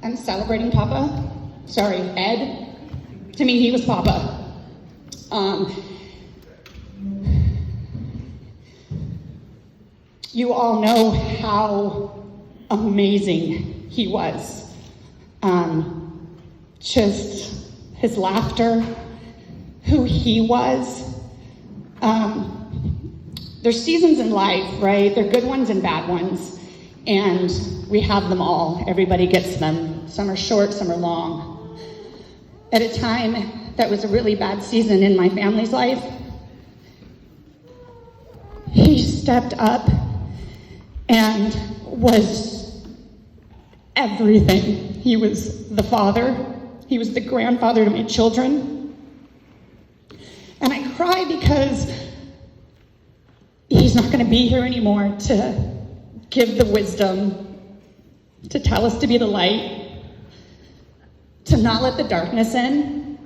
I'm celebrating Papa. Sorry, Ed. To me, he was Papa. You all know how amazing he was. Just his laughter, who he was. There's seasons in life, right? They're good ones and bad ones. And we have them all. Everybody gets them. Some are short, some are long. At a time that was a really bad season in my family's life, he stepped up and was everything. He was the father. He was the grandfather to my children. And I cry because he's not going to be here anymore to give the wisdom, to tell us to be the light, to not let the darkness in.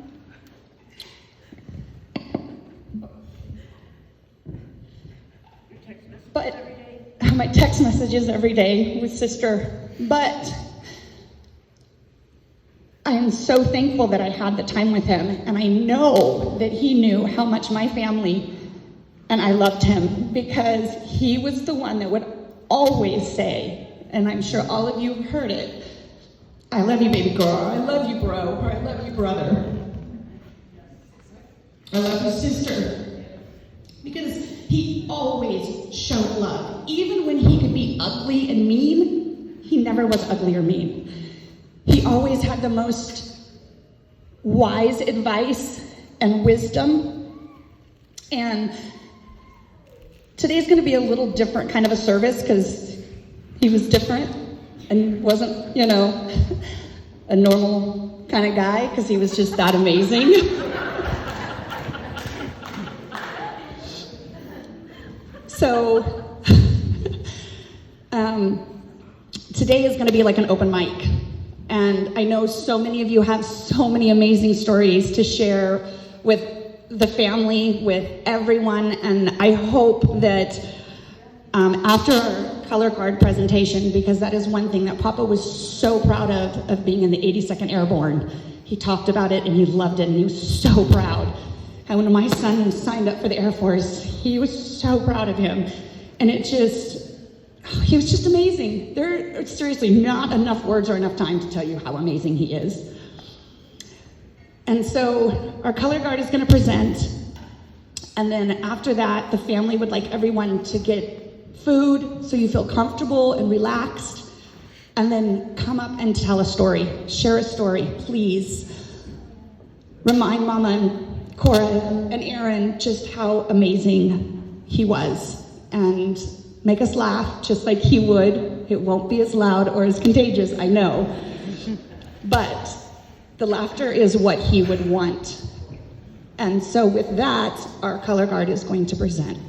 But my text messages every day with sister. But I am so thankful that I had the time with him, and I know that he knew how much my family and I loved him, because he was the one that would always say, and I'm sure all of you have heard it, I love you, baby girl, I love you, bro, or I love you, brother, I love you, sister, because he always showed love. Even when he could be ugly and mean, he never was ugly or mean. He always had the most wise advice and wisdom. And today's going to be a little different kind of a service because he was different and wasn't, a normal kind of guy, because he was just that amazing. So, today is going to be like an open mic. And I know so many of you have so many amazing stories to share with the family, with everyone. And I hope that after our color guard presentation, because that is one thing that Papa was so proud of being in the 82nd Airborne. He talked about it and he loved it and he was so proud. And when my son signed up for the Air Force, he was so proud of him. And he was just amazing. There are seriously not enough words or enough time to tell you how amazing he is. And so our color guard is going to present. And then after that, the family would like everyone to get food so you feel comfortable and relaxed. And then come up and tell a story. Share a story, please. Remind Mama and Cora and Aaron just how amazing he was. And make us laugh just like he would. It won't be as loud or as contagious, I know. But the laughter is what he would want. And so with that, our color guard is going to present.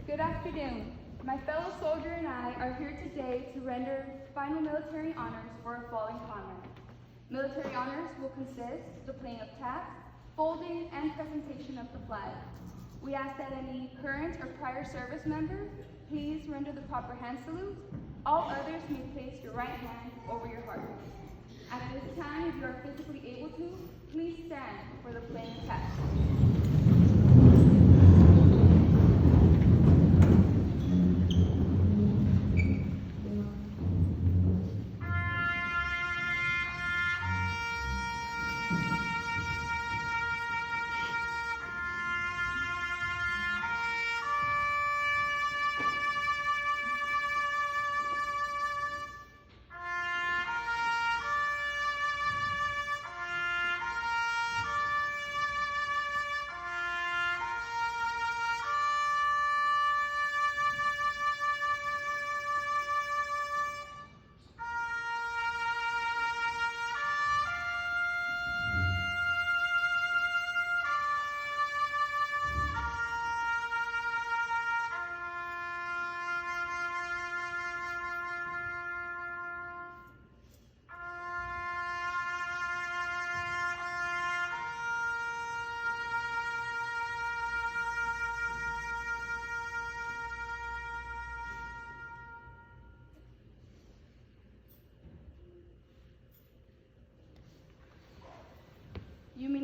Good afternoon. My fellow soldier and I are here today to render final military honors for a fallen comrade. Military honors will consist of the playing of taps, folding, and presentation of the flag. We ask that any current or prior service member please render the proper hand salute. All others may place your right hand over your heart. At this time, if you are physically able to, please stand for the playing of taps.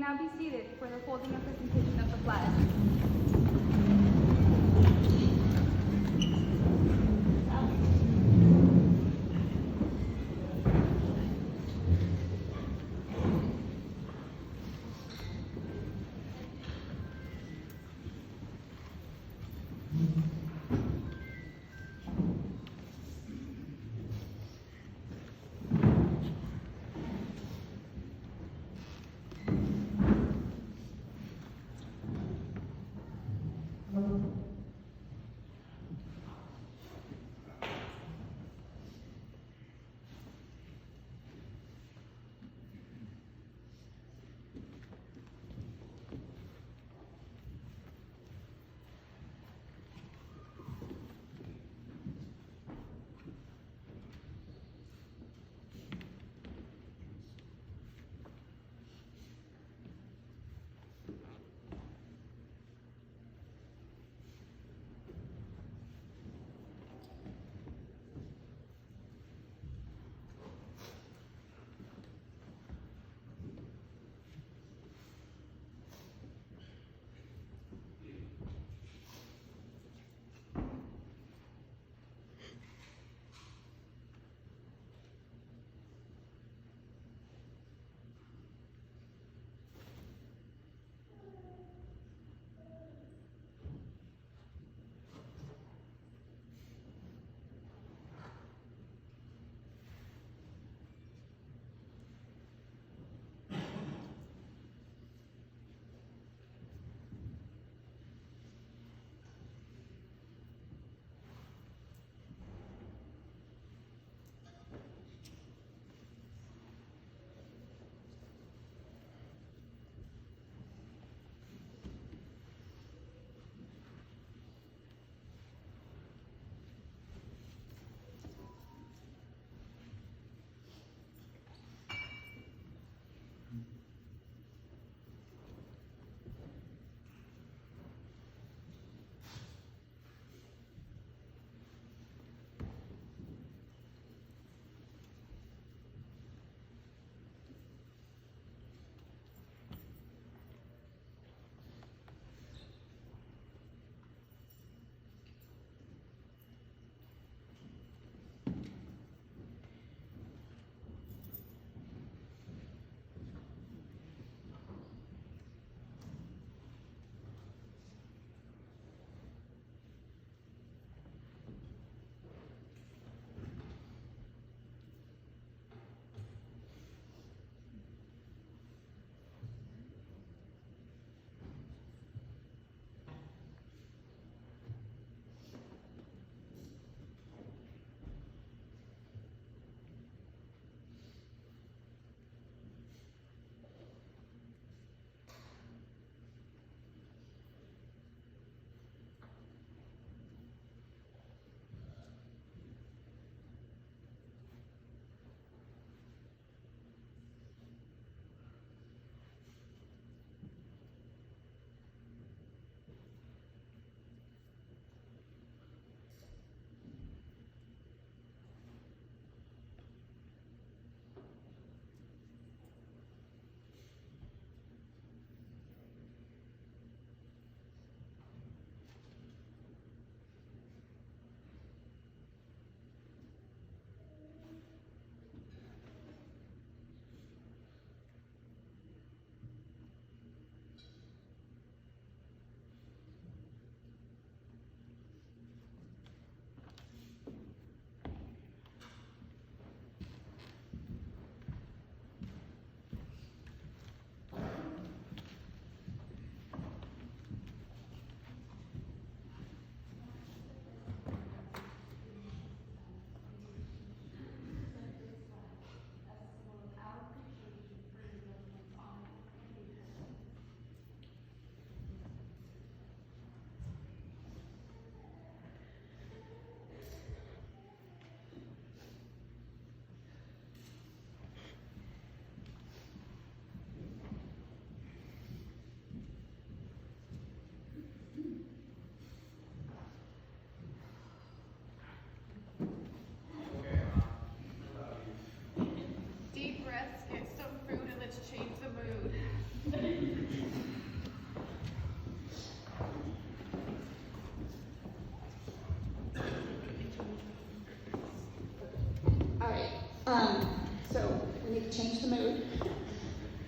now be seated for the holding and presentation of the flag.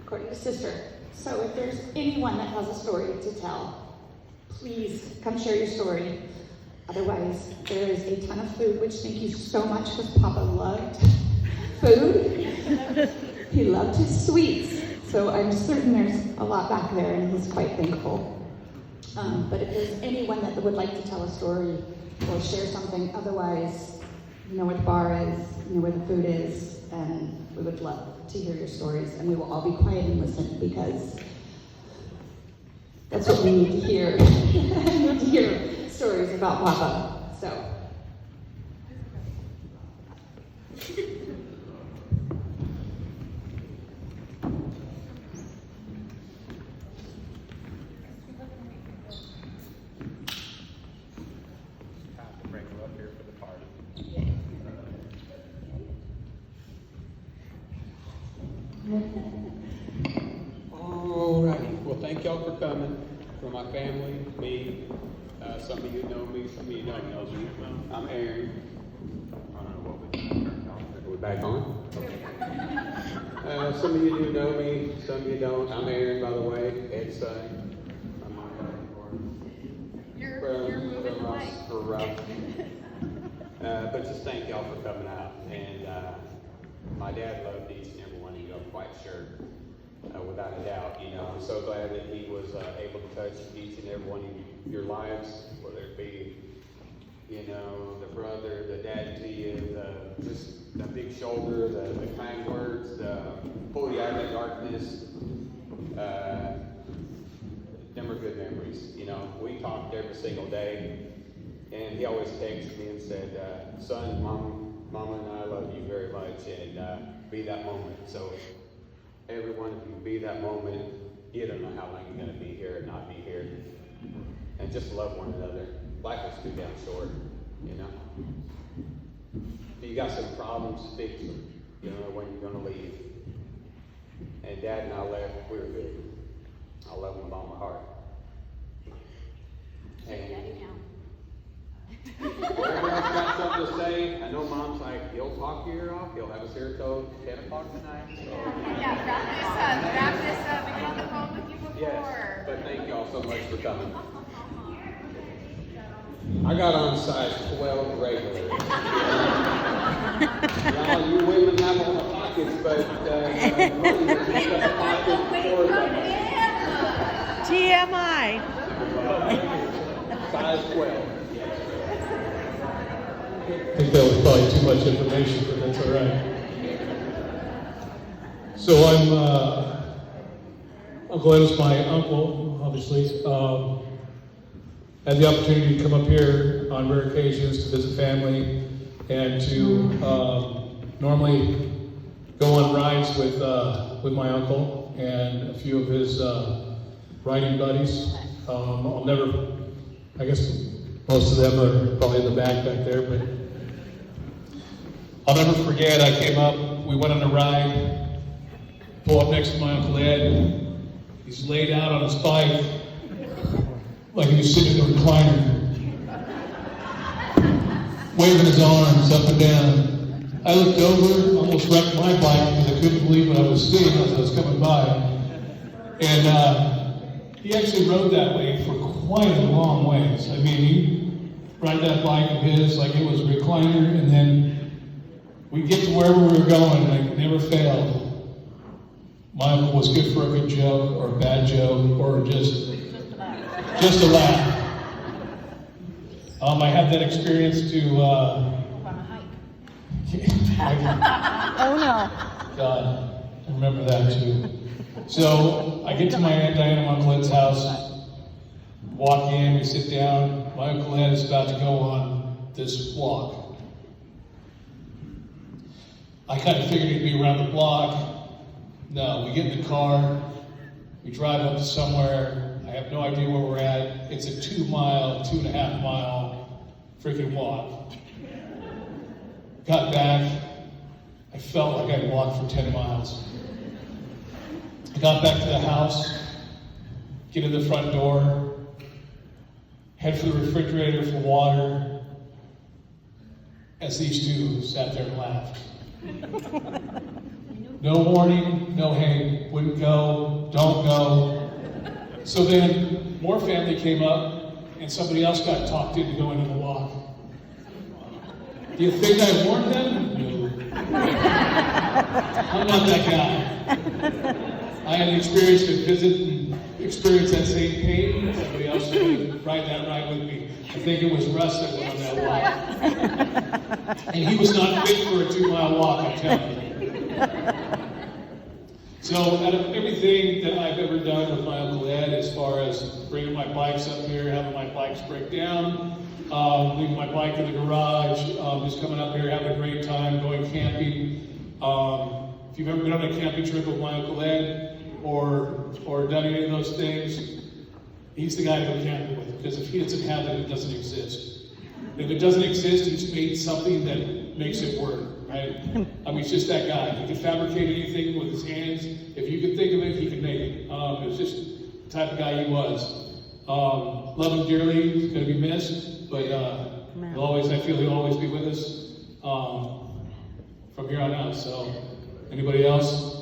according to Sister. So if there's anyone that has a story to tell, please come share your story. Otherwise, there is a ton of food, which thank you so much, because Papa loved food. He loved his sweets. So I'm certain there's a lot back there, and he's quite thankful. But if there's anyone that would like to tell a story or share something, otherwise, you know where the bar is, you know where the food is, and we would love to hear your stories. And we will all be quiet and listen, because that's what we need to hear. We need to hear stories about Papa. So. Alrighty, well, thank y'all for coming. For my family, me, some of you know me, some of you don't know me. I'm Aaron. Are we back on? Some of you do know me, some of you don't. I'm Aaron, by the way, Ed's son. You're moving the mic. But just thank y'all for coming out. And my dad loved each and every one of you, I'm quite sure. Without a doubt, you know, I'm so glad that he was able to touch each and every one of your lives, whether it be, you know, the brother, the dad to you, just the big shoulder, the kind words, the pull you out of the darkness. Them are good memories. You know, we talked every single day, and he always texted me and said, son, Mama and I love you very much, and be that moment. So everyone, if you be that moment, you don't know how long you're going to be here or not be here. And just love one another. Life is too damn short, you know. If you got some problems, fix them. You don't know when you're going to leave. And Dad and I left, we were good. I love him with all my heart. And everyone else got something to say. I know Mom's like, he'll talk your ear off. He'll have us here till 10 o'clock tonight. So. Yeah, wrap this up. We've been on the phone with you before. Yes, but thank y'all so much for coming. I got on size 12 regular. Y'all, you women have all the pockets, but money doesn't have a pocket for them. TMI. Size 12. I think that was probably too much information, but that's all right. So Uncle Ed is my uncle, obviously. Had the opportunity to come up here on rare occasions to visit family and to normally go on rides with my uncle and a few of his riding buddies. I'll never, I guess most of them are probably in the back there, but I'll never forget, I came up, we went on a ride, pull up next to my Uncle Ed, he's laid out on his bike, like he was sitting in a recliner, waving his arms up and down. I looked over, almost wrecked my bike because I couldn't believe what I was seeing as I was coming by. And he actually rode that way for quite a long ways. I mean, he ride that bike of his like it was a recliner, and then we'd get to wherever we were going, and it never failed. My uncle was good for a good joke, or a bad joke, or just a laugh. I had that experience to, Oh no. God, I remember that too. So I get to my Aunt Diana and Uncle Ed's house, walk in, we sit down. My Uncle Ed is about to go on this walk. I kind of figured he'd be around the block. No, we get in the car, we drive up to somewhere. I have no idea where we're at. It's a 2.5 mile freaking walk. Got back, I felt like I'd walked for 10 miles. I got back to the house, get in the front door, head for the refrigerator for water, as these two sat there and laughed. No warning, no hey, wouldn't go, don't go. So then more family came up and somebody else got talked into going on the walk. Do you think I warned them? No. I'm not that guy. I had experience to visit and experience that same pain. Somebody else would ride that ride with me. I think it was Russ that went on that walk. And he was not fit for a 2-mile walk, I'm telling you. So out of everything that I've ever done with my Uncle Ed, as far as bringing my bikes up here, having my bikes break down, leaving my bike in the garage, just coming up here, having a great time, going camping. If you've ever been on a camping trip with my Uncle Ed, or done any of those things, he's the guy to go camping with, because if he doesn't have it, it doesn't exist. If it doesn't exist, he's made something that makes it work, right? I mean, he's just that guy. He can fabricate anything with his hands. If you can think of it, he can make it. It was just the type of guy he was. Love him dearly. He's going to be missed, but I feel he'll always be with us from here on out. So, anybody else?